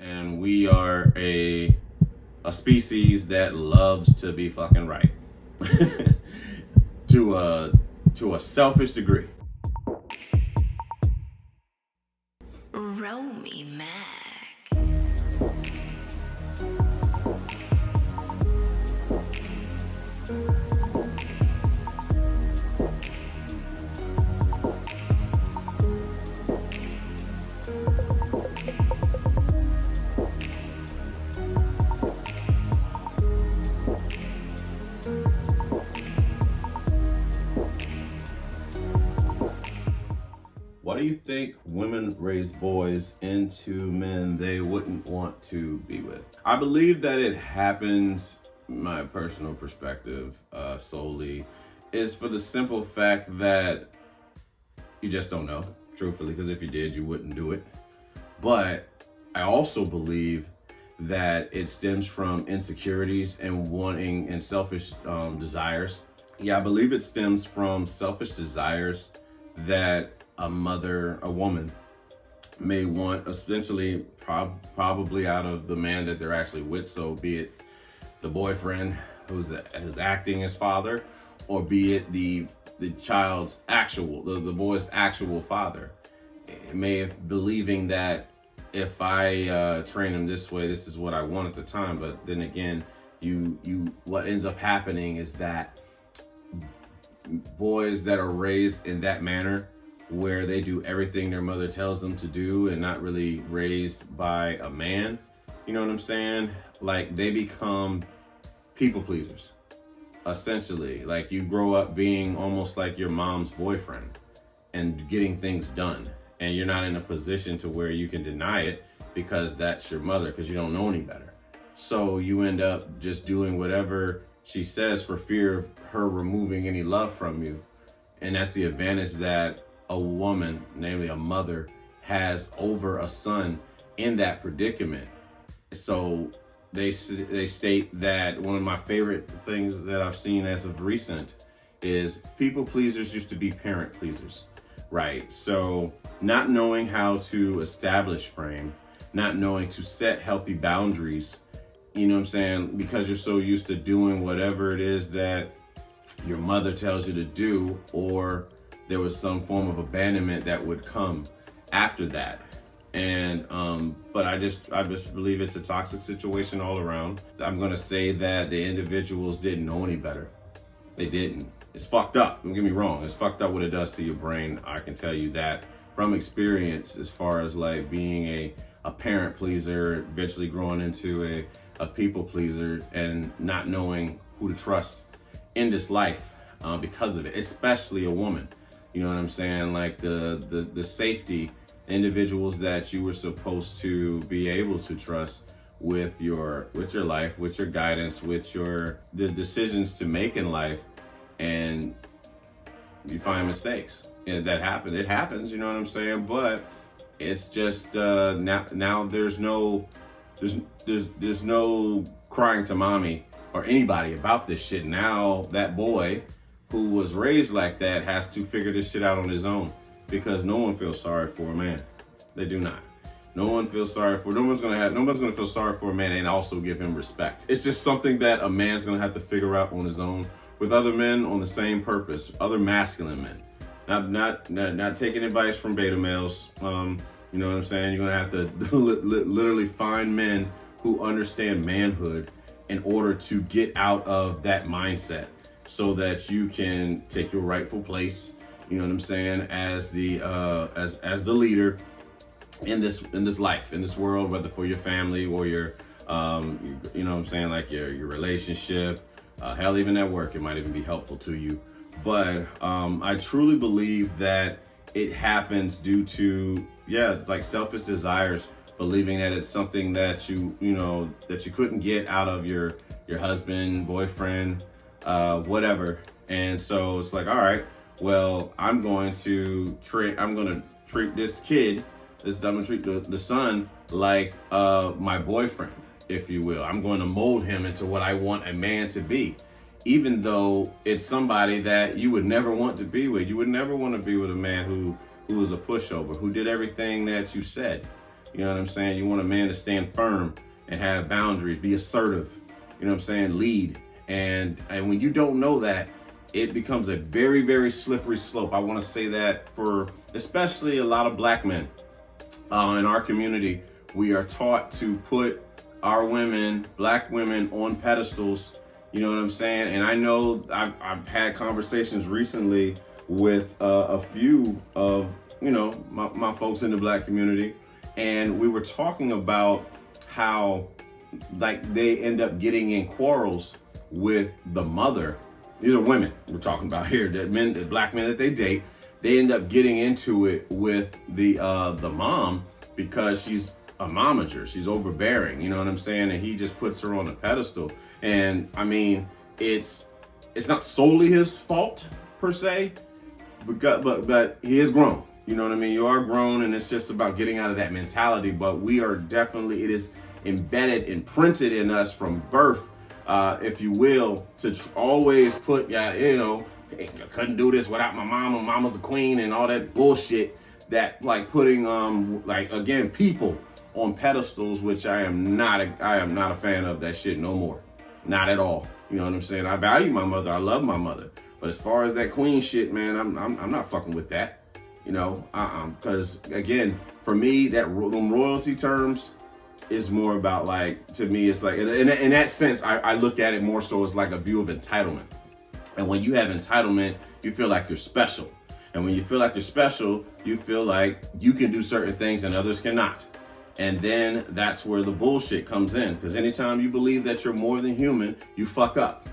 and we are a species that loves to be fucking right to a selfish degree. Roll me, Mac. Why do you think women raise boys into men they wouldn't want to be with? I believe that it happens, my personal perspective solely, is for the simple fact that you just don't know, truthfully, because if you did, you wouldn't do it. But I also believe that it stems from insecurities and wanting and selfish desires. Yeah, I believe it stems from selfish desires that a woman may want, essentially, probably out of the man that they're actually with. So be it the boyfriend who's acting as father, or be it the child's actual, the boy's actual father. It may have believing that if I train him this way, this is what I want at the time. But then again, what ends up happening is that boys that are raised in that manner, where they do everything their mother tells them to do and not really raised by a man, you know what I'm saying? Like, they become people pleasers, essentially. Like, you grow up being almost like your mom's boyfriend and getting things done. And you're not in a position to where you can deny it because that's your mother, because you don't know any better. So you end up just doing whatever she says for fear of her removing any love from you. And that's the advantage that a woman, namely a mother, has over a son in that predicament. So they state that one of my favorite things that I've seen as of recent is people pleasers used to be parent pleasers, right? So not knowing how to establish frame, not knowing to set healthy boundaries, you know what I'm saying? Because you're so used to doing whatever it is that your mother tells you to do, or there was some form of abandonment that would come after that. And but I just believe it's a toxic situation all around. I'm gonna say that the individuals didn't know any better. They didn't. It's fucked up. Don't get me wrong. It's fucked up what it does to your brain. I can tell you that from experience, as far as like being a parent pleaser, eventually growing into a people pleaser, and not knowing who to trust in this life because of it, especially a woman. You know what I'm saying? Like the safety individuals that you were supposed to be able to trust with your life, with your guidance, with the decisions to make in life, and you find mistakes. And that happen. It happens, you know what I'm saying? But it's just now there's no crying to mommy or anybody about this shit. Now that boy who was raised like that has to figure this shit out on his own, because no one feels sorry for a man. They do not. No one's gonna feel sorry for a man and also give him respect. It's just something that a man's gonna have to figure out on his own with other men on the same purpose, other masculine men. Not taking advice from beta males. You know what I'm saying? You're gonna have to literally find men who understand manhood in order to get out of that mindset, so that you can take your rightful place, you know what I'm saying, as the leader in this life, in this world, whether for your family or your you know what I'm saying, like your relationship, hell, even at work, it might even be helpful to you. But I truly believe that it happens due to, like selfish desires, believing that it's something that you couldn't get out of your husband, boyfriend, whatever. And so it's like, all right, well, I'm going to treat this kid, I'm gonna treat the son like my boyfriend, if you will. I'm going to mold him into what I want a man to be, even though it's somebody that you would never want to be with. You would never want to be with a man who was a pushover, who did everything that you said. You know what I'm saying? You want a man to stand firm and have boundaries, be assertive. You know what I'm saying? Lead. And when you don't know that, it becomes a very, very slippery slope. I want to say that for especially a lot of black men in our community, we are taught to put our women, black women, on pedestals. You know what I'm saying? And I know I've had conversations recently with a few of, you know, my folks in the black community. And we were talking about how like they end up getting in quarrels with the mother. These are women we're talking about here, the black men that they date. They end up getting into it with the mom because she's a momager. She's overbearing, you know what I'm saying? And he just puts her on a pedestal. And I mean, it's not solely his fault per se, but he is grown. You know what I mean? You are grown, and it's just about getting out of that mentality. But we are definitely, it is embedded, imprinted in us from birth, if you will, to always put, you know, I couldn't do this without my mama. Mama's the queen and all that bullshit. That like putting like again people on pedestals, which I am not a fan of that shit no more, not at all. You know what I'm saying? I value my mother, I love my mother, but as far as that queen shit, man, I'm not fucking with that. You know, because again, for me, that them royalty terms is more about like, to me, it's like in that sense, I look at it more so as like a view of entitlement. And when you have entitlement, you feel like you're special. And when you feel like you're special, you feel like you can do certain things and others cannot. And then that's where the bullshit comes in. Because anytime you believe that you're more than human, you fuck up.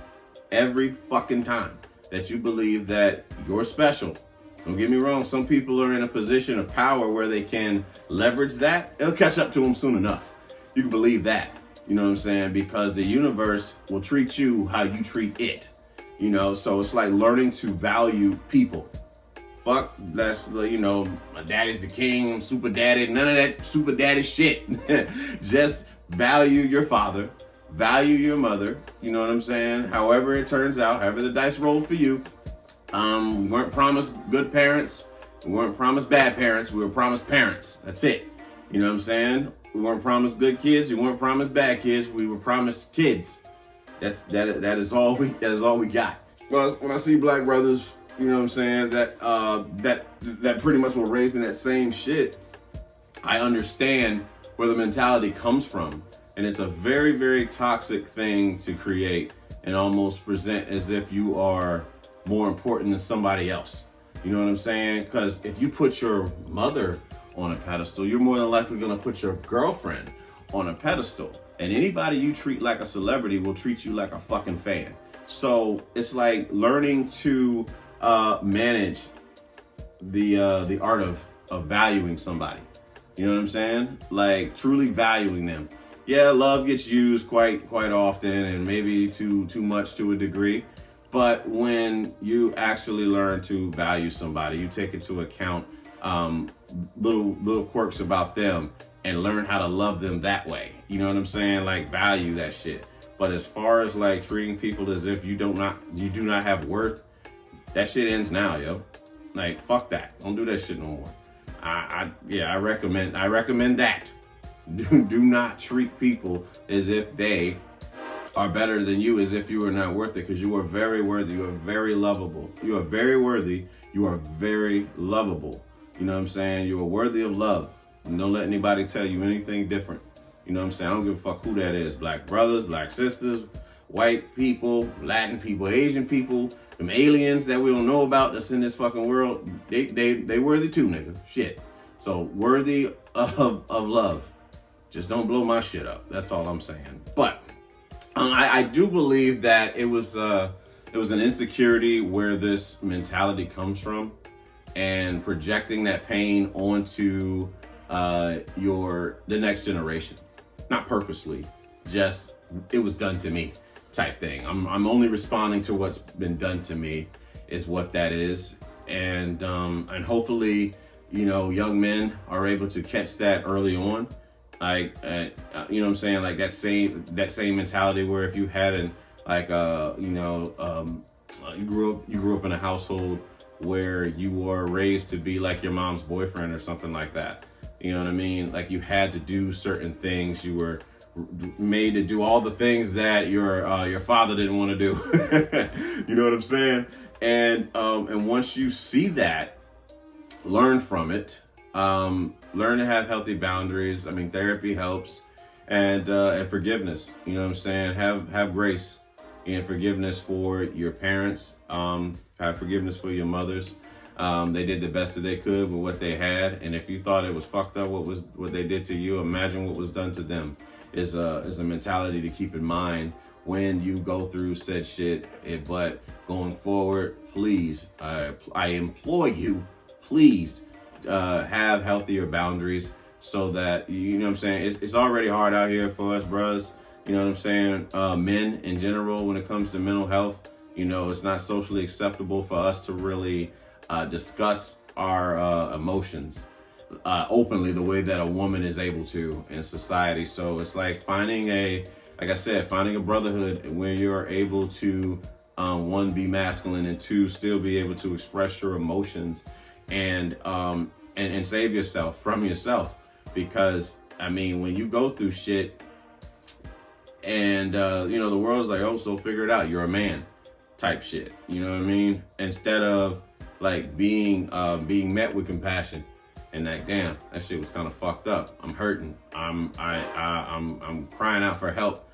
Every fucking time that you believe that you're special. Don't get me wrong, some people are in a position of power where they can leverage that. It'll catch up to them soon enough. You can believe that. You know what I'm saying? Because the universe will treat you how you treat it. You know, so it's like learning to value people. Fuck, that's, you know, my daddy's the king, super daddy, none of that super daddy shit. Just value your father, value your mother, you know what I'm saying? However it turns out, however the dice rolled for you. We weren't promised good parents, we weren't promised bad parents, we were promised parents. That's it. You know what I'm saying? We weren't promised good kids, we weren't promised bad kids, we were promised kids. That is all we got. Well, when I see black brothers, you know what I'm saying, that pretty much were raised in that same shit, I understand where the mentality comes from. And it's a very, very toxic thing to create and almost present as if you are more important than somebody else. You know what I'm saying? Because if you put your mother on a pedestal, you're more than likely gonna put your girlfriend on a pedestal. And anybody you treat like a celebrity will treat you like a fucking fan. So it's like learning to manage the art of valuing somebody. You know what I'm saying? Like truly valuing them. Yeah, love gets used quite often and maybe too much to a degree. But when you actually learn to value somebody, you take into account little quirks about them and learn how to love them that way. You know what I'm saying? Like value that shit. But as far as like treating people as if you do not have worth, that shit ends now, yo. Like fuck that. Don't do that shit no more. I recommend that. Do not treat people as if they are better than you, as if you are not worth it, because you are very worthy. You are very lovable. You are very worthy. You are very lovable. You know what I'm saying? You are worthy of love. And don't let anybody tell you anything different. You know what I'm saying? I don't give a fuck who that is. Black brothers, black sisters, white people, Latin people, Asian people, them aliens that we don't know about that's in this fucking world. They worthy too, nigga. Shit. So worthy of love. Just don't blow my shit up. That's all I'm saying. But I do believe that it was an insecurity where this mentality comes from, and projecting that pain onto the next generation. Not purposely, just it was done to me type thing. I'm only responding to what's been done to me is what that is. And hopefully, you know, young men are able to catch that early on. Like, you know what I'm saying? Like that same mentality where if you had you grew up in a household where you were raised to be like your mom's boyfriend or something like that. You know what I mean? Like you had to do certain things. You were made to do all the things that your father didn't want to do. You know what I'm saying? And once you see that, learn from it. Learn to have healthy boundaries. I mean, therapy helps, and forgiveness. You know what I'm saying? Have grace and forgiveness for your parents. Have forgiveness for your mothers. They did the best that they could with what they had, and if you thought it was fucked up what they did to you, imagine what was done to them. Is a mentality to keep in mind when you go through said shit. But going forward, please, I implore you, please have healthier boundaries so that, you know what I'm saying, it's already hard out here for us bros. You know what I'm saying? Men in general, when it comes to mental health, you know, it's not socially acceptable for us to really discuss our emotions openly the way that a woman is able to in society. So it's like finding a brotherhood where you're able to one, be masculine, and two, still be able to express your emotions and save yourself from yourself. Because I mean, when you go through shit and you know, the world's like, oh, so figure it out, you're a man type shit, you know what I mean? Instead of like being met with compassion and like, damn, that shit was kind of fucked up. I'm hurting. I'm crying out for help,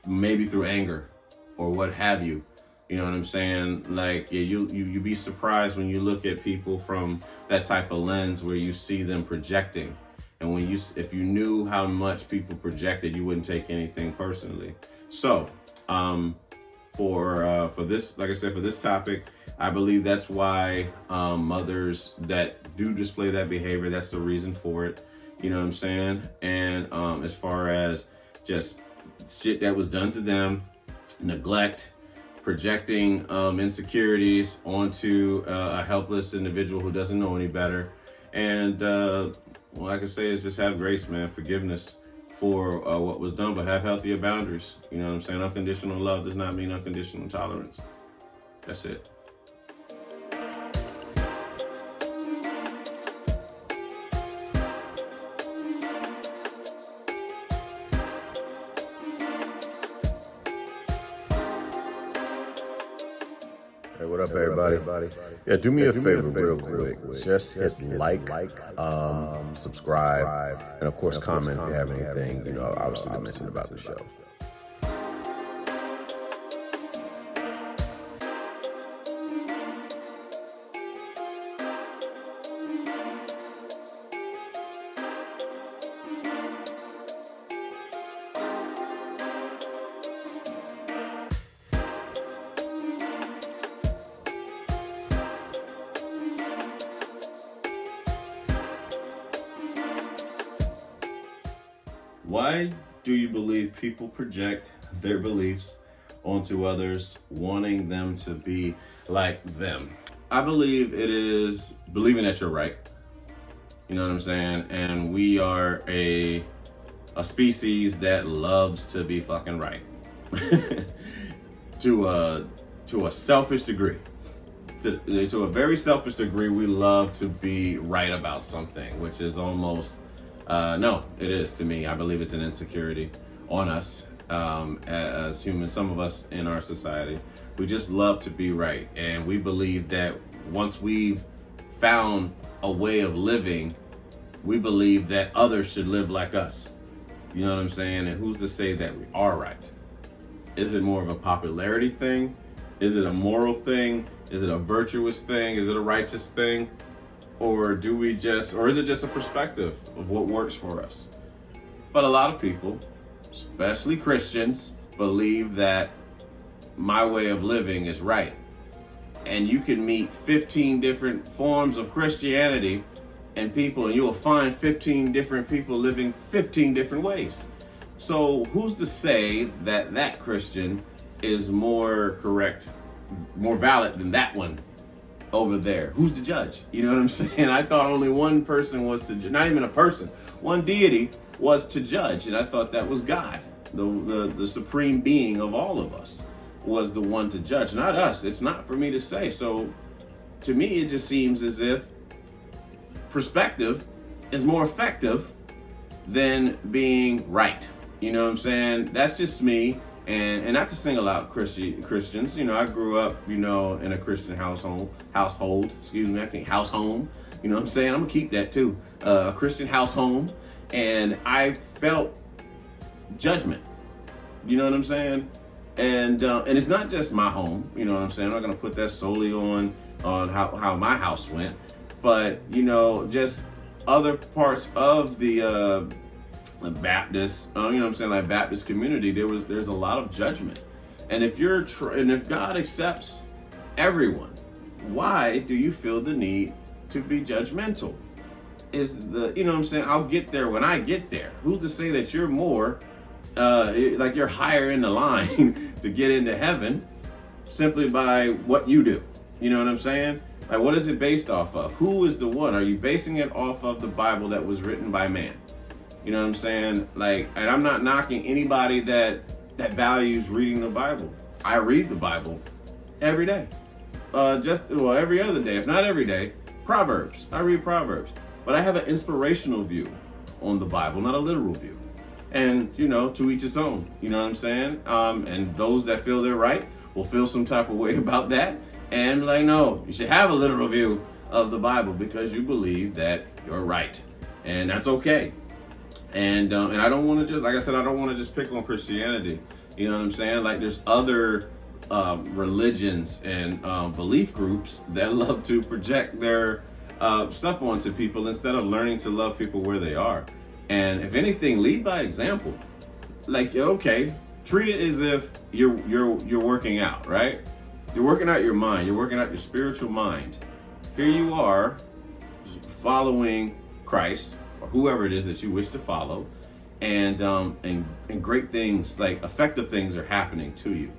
maybe through anger or what have you. You know what I'm saying? Like, yeah, you be surprised when you look at people from that type of lens where you see them projecting. And if you knew how much people projected, you wouldn't take anything personally. So, for this, like I said, for this topic, I believe that's why mothers that do display that behavior, that's the reason for it. You know what I'm saying? And as far as just shit that was done to them, neglect, projecting insecurities onto a helpless individual who doesn't know any better. And what I can say is just have grace, man, forgiveness for what was done, but have healthier boundaries. You know what I'm saying? Unconditional love does not mean unconditional tolerance. That's it. Hey, what up, everybody? Yeah, do me a favor real quick. Just hit like, subscribe, and of course comment if you have anything, you know, obviously to mention about the show. Why do you believe people project their beliefs onto others, wanting them to be like them? I believe it is believing that you're right. You know what I'm saying? And we are a species that loves to be fucking right. To a selfish degree. To a very selfish degree, we love to be right about something, which is almost no, it is to me. I believe it's an insecurity on us as humans. Some of us in our society, we just love to be right. And we believe that once we've found a way of living, we believe that others should live like us. You know what I'm saying? And who's to say that we are right? Is it more of a popularity thing? Is it a moral thing? Is it a virtuous thing? Is it a righteous thing? Or is it just a perspective of what works for us? But a lot of people, especially Christians, believe that my way of living is right. And you can meet 15 different forms of Christianity and you will find 15 different people living 15 different ways. So who's to say that Christian is more correct, more valid than that one over there? Who's the judge? You know what I'm saying? I thought only one person was to judge, not even a person, one deity was to judge, and I thought that was God, the supreme being of all of us, was the one to judge, not us. It's not for me to say. So to me, it just seems as if perspective is more effective than being right. You know what I'm saying? That's just me. And not to single out Christians. You know, I grew up, you know, in a Christian household, excuse me, I think house home. You know what I'm saying? I'm gonna keep that too. A Christian house home. And I felt judgment. You know what I'm saying? And it's not just my home. You know what I'm saying? I'm not gonna put that solely on how my house went, but you know, just other parts of the Baptist, you know what I'm saying, like Baptist community, there's a lot of judgment. And if if God accepts everyone, why do you feel the need to be judgmental? You know what I'm saying? I'll get there when I get there. Who's to say that you're more, like you're higher in the line to get into heaven simply by what you do? You know what I'm saying? Like, what is it based off of? Who is the one? Are you basing it off of the Bible that was written by man? You know what I'm saying? Like, and I'm not knocking anybody that values reading the Bible. I read the Bible every day. Every other day, if not every day. Proverbs. I read Proverbs. But I have an inspirational view on the Bible, not a literal view. And, you know, to each his own. You know what I'm saying? And those that feel they're right will feel some type of way about that. And like, no, you should have a literal view of the Bible because you believe that you're right. And that's okay. And I don't want to just, like I said, I don't want to just pick on Christianity. You know what I'm saying? Like, there's other religions and belief groups that love to project their stuff onto people instead of learning to love people where they are. And if anything, lead by example. Like, okay, treat it as if you're working out, right? You're working out your mind. You're working out your spiritual mind. Here you are following Christ, or whoever it is that you wish to follow, and great things, like effective things, are happening to you.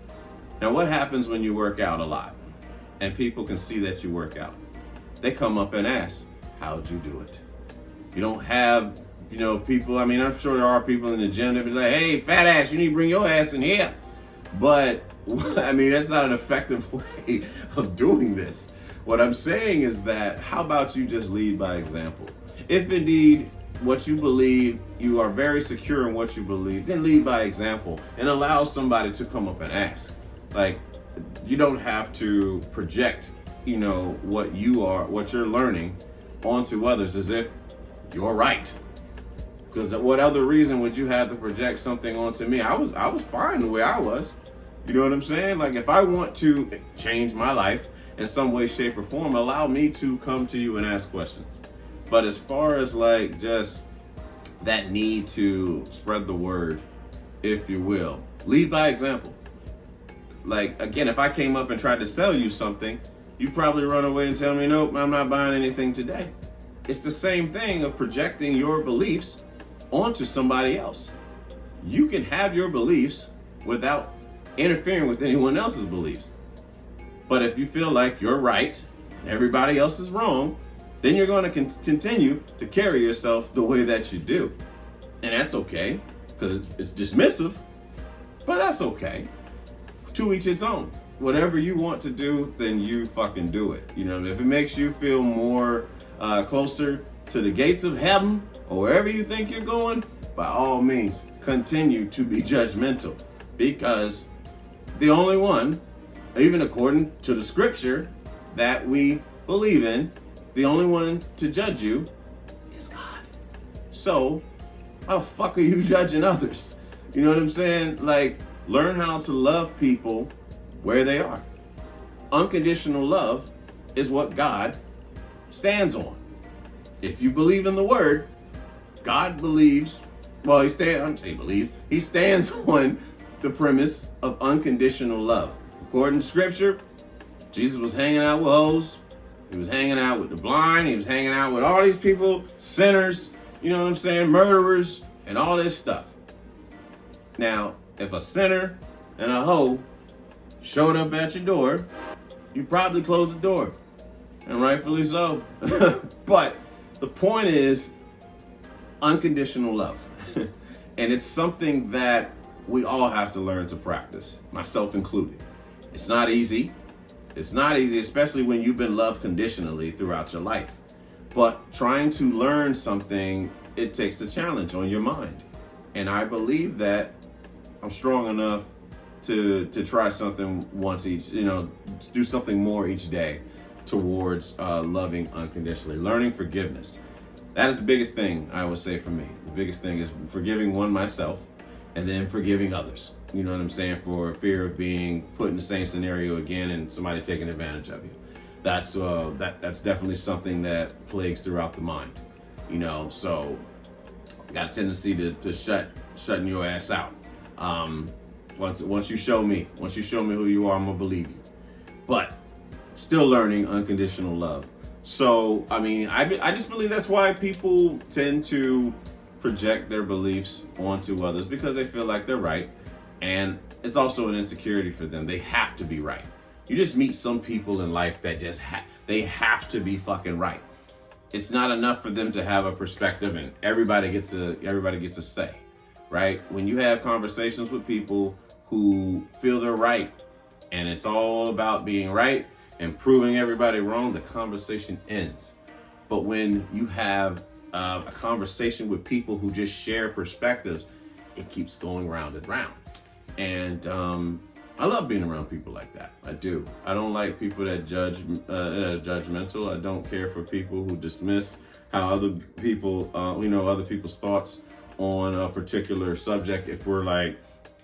Now, what happens when you work out a lot and people can see that you work out? They come up and ask, how'd you do it? You don't have, you know, people, I mean, I'm sure there are people in the gym that be like, hey, fat ass, you need to bring your ass in here. But I mean, that's not an effective way of doing this. What I'm saying is that, how about you just lead by example? If indeed what you believe, you are very secure in what you believe, then lead by example and allow somebody to come up and ask. Like, you don't have to project, you know, what you're learning onto others as if you're right. Because what other reason would you have to project something onto me? I was fine the way I was. You know what I'm saying? Like, if I want to change my life in some way, shape, or form, allow me to come to you and ask questions. But as far as like just that need to spread the word, if you will, lead by example. Like, again, if I came up and tried to sell you something, you'd probably run away and tell me, nope, I'm not buying anything today. It's the same thing of projecting your beliefs onto somebody else. You can have your beliefs without interfering with anyone else's beliefs. But if you feel like you're right and everybody else is wrong, then you're going to continue to carry yourself the way that you do. And that's okay, because it's dismissive, but that's okay. To each its own. Whatever you want to do, then you fucking do it. You know, if it makes you feel more closer to the gates of heaven or wherever you think you're going, by all means, continue to be judgmental, because the only one, even according to the scripture that we believe in, the only one to judge you is God. So, how the fuck are you judging others? You know what I'm saying? Like, learn how to love people where they are. Unconditional love is what God stands on. If you believe in the word, God believes, well, he stands on the premise of unconditional love. According to scripture, Jesus was hanging out with hoes. He was hanging out with the blind. He was hanging out with all these people, sinners, you know what I'm saying, murderers, and all this stuff. Now, if a sinner and a hoe showed up at your door, you probably close the door, and rightfully so. But the point is unconditional love. And it's something that we all have to learn to practice, myself included. It's not easy. It's not easy, especially when you've been loved conditionally throughout your life. But trying to learn something, it takes a challenge on your mind. And I believe that I'm strong enough to try something once each, do something more each day towards loving unconditionally, learning forgiveness. That is the biggest thing I would say for me. The biggest thing is forgiving myself, and then forgiving others. You know what I'm saying? For fear of being put in the same scenario again and somebody taking advantage of you. That's definitely something that plagues throughout the mind. So got a tendency to shutting your ass out. Once you show me who you are, I'm gonna believe you. But still learning unconditional love. So I just believe that's why people tend to project their beliefs onto others, because they feel like they're right, and it's also an insecurity for them. They have to be right. You just meet some people in life that just they have to be fucking right. It's not enough for them to have a perspective, and everybody gets a say, right? When you have conversations with people who feel they're right, and it's all about being right and proving everybody wrong, the conversation ends. But when you have a conversation with people who just share perspectives, it keeps going round and round. And I love being around people like that. I do. I don't like people that judgmental. I don't care for people who dismiss how other people's thoughts on a particular subject. If we're like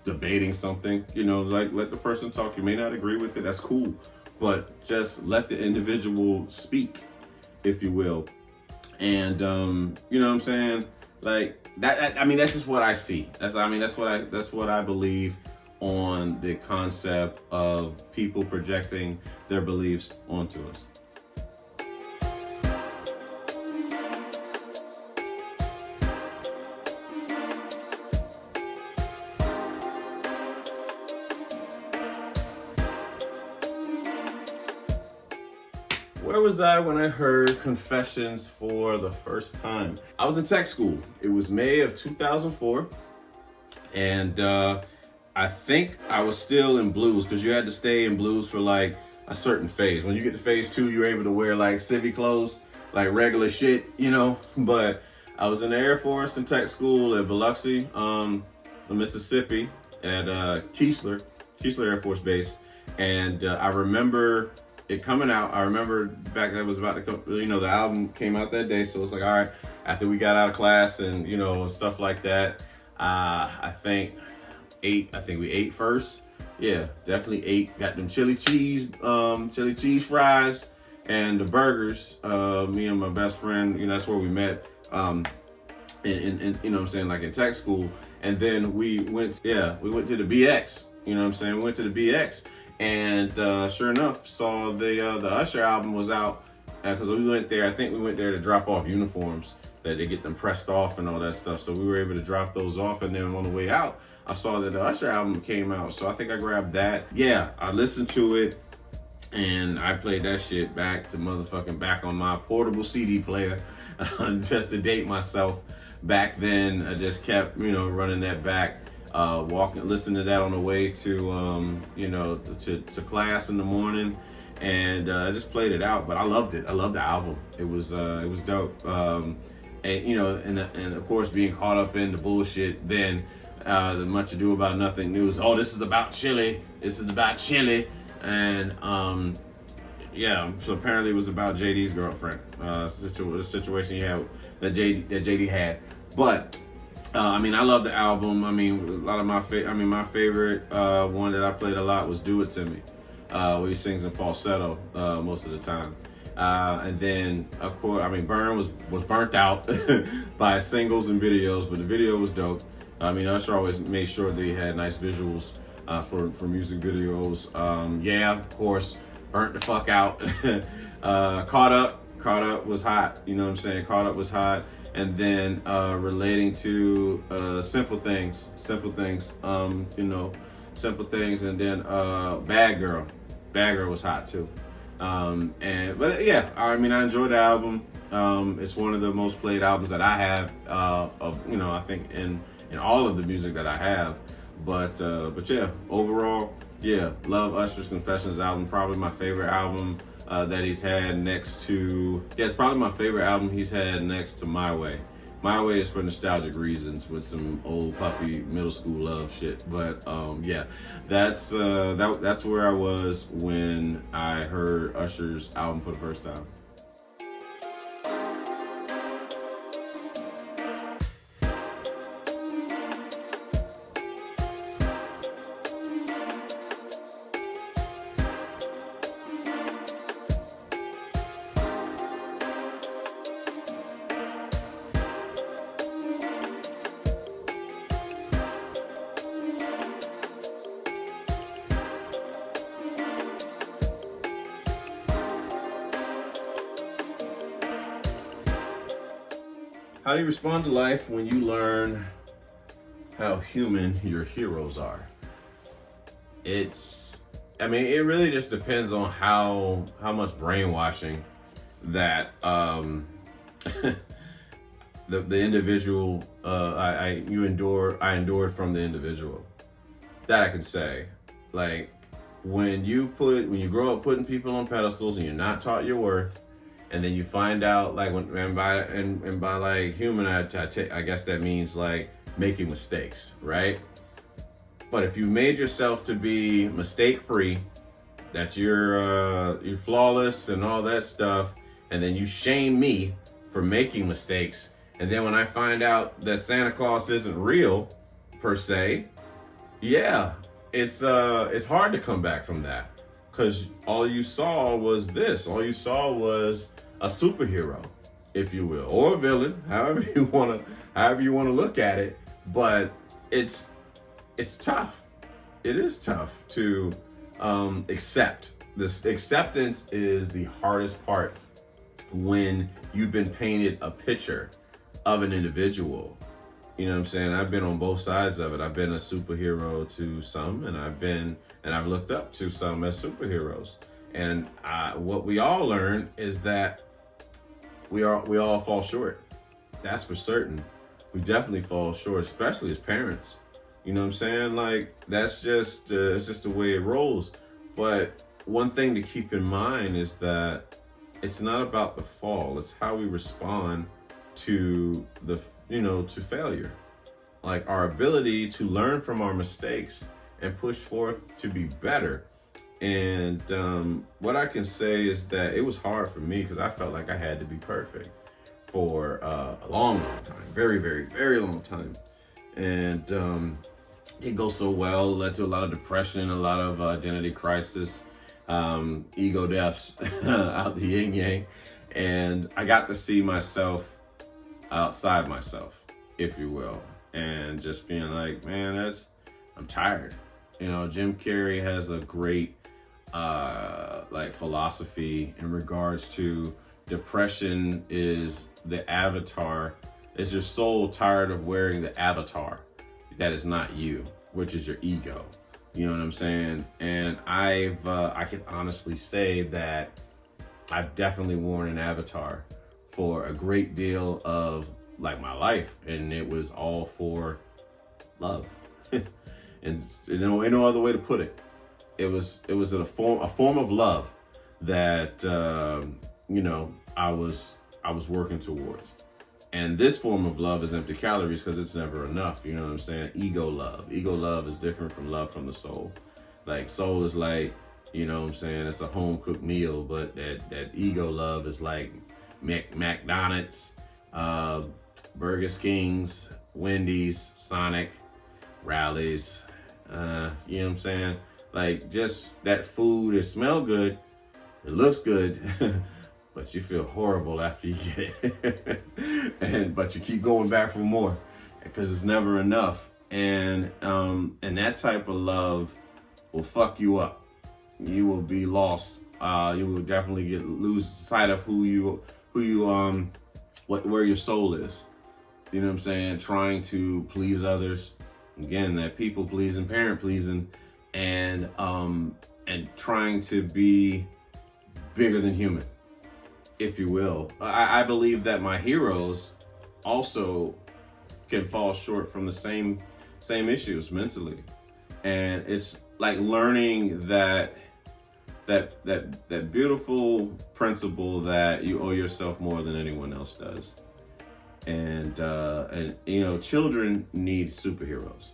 debating something, like let the person talk. You may not agree with it. That's cool. But just let the individual speak, if you will. And you know what I'm saying? Like that. That's just what I see. That's what I believe on the concept of people projecting their beliefs onto us. Where was I when I heard Confessions for the first time? I was in tech school. It was May of 2004. And I think I was still in blues, because you had to stay in blues for like a certain phase. When you get to phase 2, you're able to wear like civvy clothes, like regular shit, But I was in the Air Force in tech school at Biloxi, Mississippi, at Keesler Air Force Base. And I remember it coming out. I remember back that was about to come, the album came out that day. So it's like, all right, after we got out of class and, stuff like that, I think we ate first. Yeah, definitely ate. Got them chili cheese fries and the burgers. Me and my best friend, that's where we met. In like in tech school. And then we went to the BX. We went to the BX. And sure enough, saw the Usher album was out, because we went there. I think we went there to drop off uniforms that they get them pressed off and all that stuff. So we were able to drop those off, and then on the way out, I saw that the Usher album came out. So I think I grabbed that. Yeah, I listened to it, and I played that shit back on my portable CD player, just to date myself. Back then, I just kept running that back. Listening to that on the way to to class in the morning, and I just played it out. But I loved it. I loved the album. It was dope. And of course, being caught up in the bullshit. Then the Much Ado About Nothing news. Oh, this is about Chile. And so apparently it was about JD's girlfriend. The situation he had that JD had. But I love the album. A lot of my favorite one that I played a lot was "Do It to Me," where he sings in falsetto most of the time. And then, of course, Burn was burnt out by singles and videos, but the video was dope. Usher always made sure that he had nice visuals for music videos. Of course, burnt the fuck out. Caught Up was hot. Caught Up was hot. And then relating to simple things, and then Bad Girl was hot too. I enjoyed the album. It's one of the most played albums that I have I think in all of the music that I have. But overall, love Usher's Confessions album. Probably my favorite album that he's had next to, yeah, it's probably my favorite album he's had next to My Way. My Way is for nostalgic reasons with some old puppy middle school love shit. But yeah, that's where I was when I heard Usher's album for the first time. How do you respond to life when you learn how human your heroes are? I mean, it really just depends on how much brainwashing that the individual I endured from the individual. That I can say. Like when you grow up putting people on pedestals and you're not taught your worth, and then you find out, like, by like human, I guess that means like making mistakes, right? But if you made yourself to be mistake-free, that you're flawless and all that stuff, and then you shame me for making mistakes, and then when I find out that Santa Claus isn't real per se, yeah, it's hard to come back from that, because all you saw was this. All you saw was a superhero, if you will, or a villain, however you want to look at it. But it's tough. It is tough to accept. This acceptance is the hardest part when you've been painted a picture of an individual. You know what I'm saying? I've been on both sides of it. I've been a superhero to some, and I've looked up to some as superheroes. And what we all learn is that we all fall short. That's for certain. We definitely fall short, especially as parents. You know what I'm saying? Like, that's just it's just the way it rolls. But one thing to keep in mind is that it's not about the fall. It's how we respond to to failure. Like, our ability to learn from our mistakes and push forth to be better. And what I can say is that it was hard for me because I felt like I had to be perfect for a long time, very, very, very long time. And it goes so well, led to a lot of depression, a lot of identity crisis, ego deaths out the yin yang. And I got to see myself outside myself, if you will, and just being like, man, I'm tired. You know, Jim Carrey has a great philosophy in regards to depression is the avatar. Is your soul tired of wearing the avatar that is not you, which is your ego? You know what I'm saying? And I can honestly say that I've definitely worn an avatar for a great deal of like my life, and it was all for love. And ain't no other way to put it. It was a form of love that I was working towards. And this form of love is empty calories because it's never enough. You know what I'm saying? Ego love is different from love from the soul. Like, soul is like, you know what I'm saying, it's a home cooked meal, but that ego love is like McDonald's, Burger Kings, Wendy's, Sonic, Rallies. You know what I'm saying? Like, just that food, it smells good, it looks good, but you feel horrible after you get it. But you keep going back for more because it's never enough. And that type of love will fuck you up. You will be lost. You will definitely lose sight of where your soul is. You know what I'm saying? Trying to please others. Again, that people pleasing, parent pleasing, and trying to be bigger than human, if you will. I believe that my heroes also can fall short from the same issues mentally. And it's like learning that that beautiful principle that you owe yourself more than anyone else does. And you know, children need superheroes.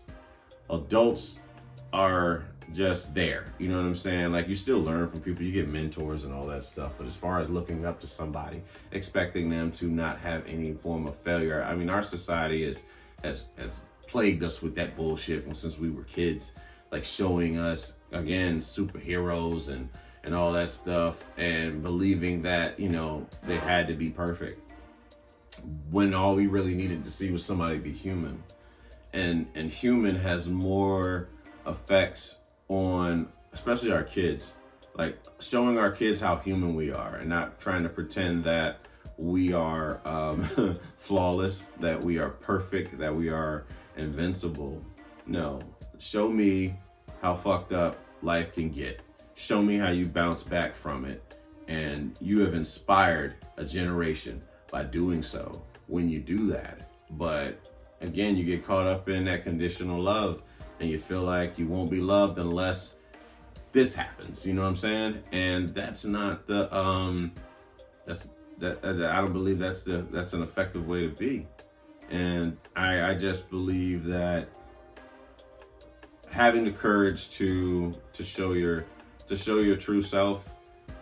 Adults are just there. You know what I'm saying? Like, you still learn from people, you get mentors and all that stuff. But as far as looking up to somebody, expecting them to not have any form of failure, I mean, our society has plagued us with that bullshit since we were kids, like showing us again superheroes and all that stuff, and believing that, you know, they had to be perfect, when all we really needed to see was somebody be human. And human has more effects on especially our kids, like showing our kids how human we are and not trying to pretend that we are flawless, that we are perfect, that we are invincible. No, show me how fucked up life can get. Show me how you bounce back from it. And you have inspired a generation by doing so when you do that. But again, you get caught up in that conditional love and you feel like you won't be loved unless this happens, you know what I'm saying? And that's not the I don't believe that's an effective way to be. And I just believe that having the courage to show your true self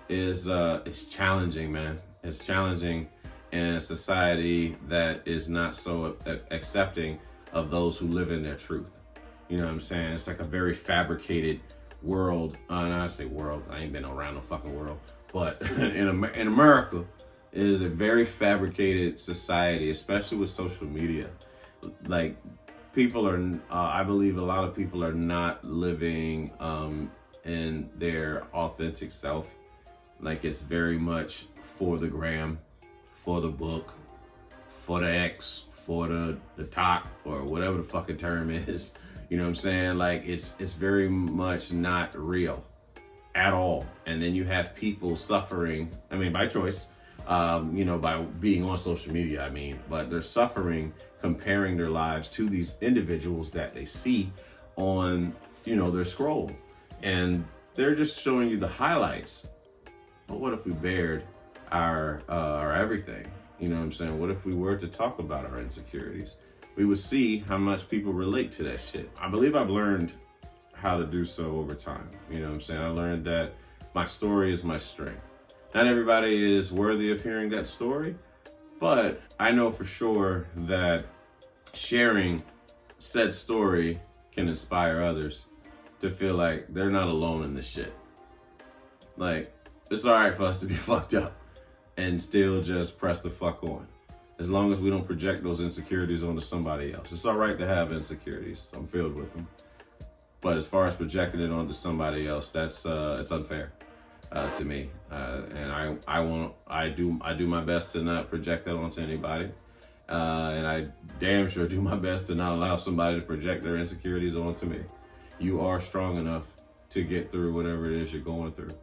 is challenging, man. It's challenging in a society that is not so accepting of those who live in their truth. You know what I'm saying? It's like a very fabricated world. And I say world, I ain't been around the fucking world. But in America, it is a very fabricated society, especially with social media. Like, people are, I believe a lot of people are not living in their authentic self. Like, it's very much for the gram, for the book, for the X, for the talk, or whatever the fucking term is. You know what I'm saying? Like, it's very much not real at all. And then you have people suffering, I mean, by choice, you know, by being on social media, I mean, but they're suffering comparing their lives to these individuals that they see on, you know, their scroll. And they're just showing you the highlights. But what if we bared our everything? You know what I'm saying? What if we were to talk about our insecurities? We would see how much people relate to that shit. I believe I've learned how to do so over time. You know what I'm saying? I learned that my story is my strength. Not everybody is worthy of hearing that story, but I know for sure that sharing said story can inspire others to feel like they're not alone in this shit. Like, it's all right for us to be fucked up and still just press the fuck on. As long as we don't project those insecurities onto somebody else. It's all right to have insecurities. I'm filled with them. But as far as projecting it onto somebody else, that's it's unfair to me. And I do my best to not project that onto anybody. And I damn sure do my best to not allow somebody to project their insecurities onto me. You are strong enough to get through whatever it is you're going through.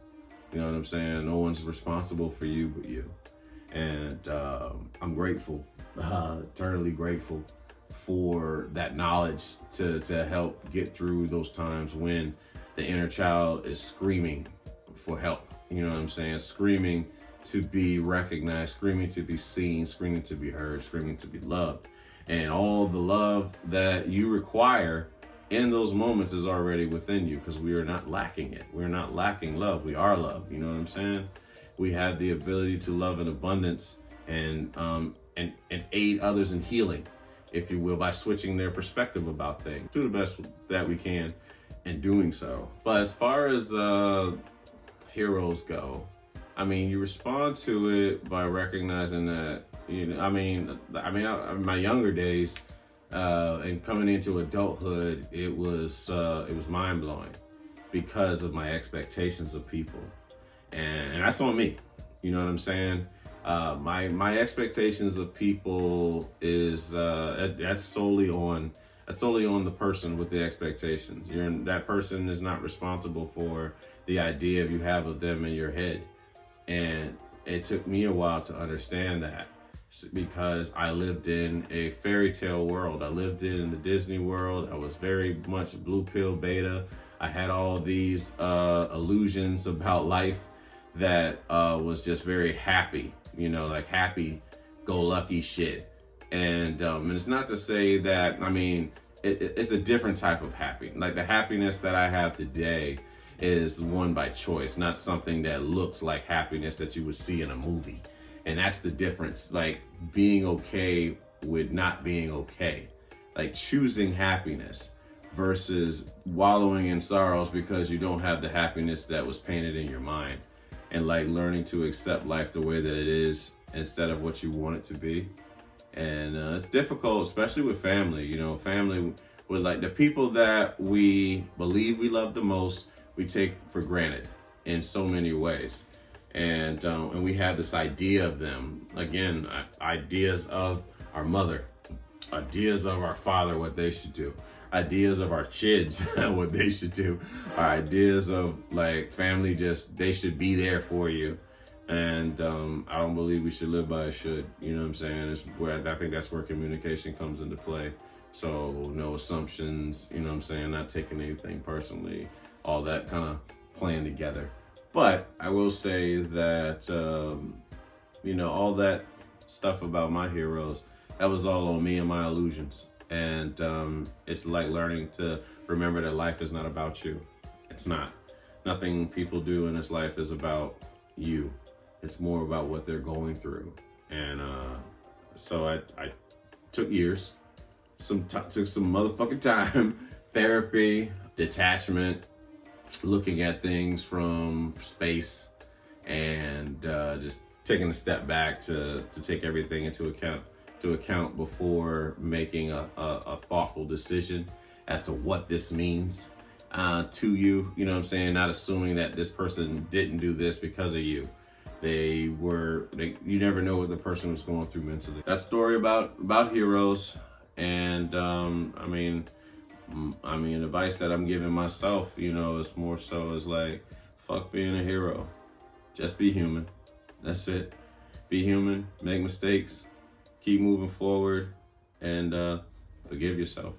You know what I'm saying? No one's responsible for you but you. And I'm grateful, eternally grateful for that knowledge to help get through those times when the inner child is screaming for help. You know what I'm saying? Screaming to be recognized, screaming to be seen, screaming to be heard, screaming to be loved. And all the love that you require in those moments is already within you, because we are not lacking it. We're not lacking love. We are love. You know what I'm saying? We have the ability to love in abundance and aid others in healing, if you will, by switching their perspective about things. Do the best that we can in doing so. But as far as heroes go, I mean, you respond to it by recognizing that, you know, I mean, my younger days and coming into adulthood, it was mind blowing because of my expectations of people, and that's on me. You know what I'm saying? My expectations of people is that's solely on the person with the expectations. That person is not responsible for the idea you have of them in your head. And it took me a while to understand that, because I lived in a fairy tale world. I lived in the Disney world. I was very much blue pill beta. I had all these illusions about life that was just very happy, you know, like happy go lucky shit. And it's not to say that, I mean, it's a different type of happy. Like the happiness that I have today is one by choice, not something that looks like happiness that you would see in a movie. And that's the difference, like being okay with not being okay, like choosing happiness versus wallowing in sorrows because you don't have the happiness that was painted in your mind, and like learning to accept life the way that it is instead of what you want it to be. And it's difficult, especially with family. You know, family with like the people that we believe we love the most, we take for granted in so many ways. And we have this idea of them, again, ideas of our mother, ideas of our father, what they should do, ideas of our kids, what they should do, our ideas of like family, just they should be there for you. And I don't believe we should live by a should, you know what I'm saying? It's where I think that's where communication comes into play. So no assumptions, you know what I'm saying? Not taking anything personally, all that kind of playing together. But I will say that, you know, all that stuff about my heroes, that was all on me and my illusions. And it's like learning to remember that life is not about you. It's not. Nothing people do in this life is about you. It's more about what they're going through. And so I took years, took some motherfucking time, therapy, detachment, looking at things from space, and just taking a step back to take everything into account before making a thoughtful decision as to what this means to you. You know what I'm saying? Not assuming that this person didn't do this because of you. You never know what the person was going through mentally. That story about heroes, and I mean, advice that I'm giving myself, you know, is more so is like, fuck being a hero. Just be human. That's it. Be human, make mistakes, keep moving forward, and forgive yourself.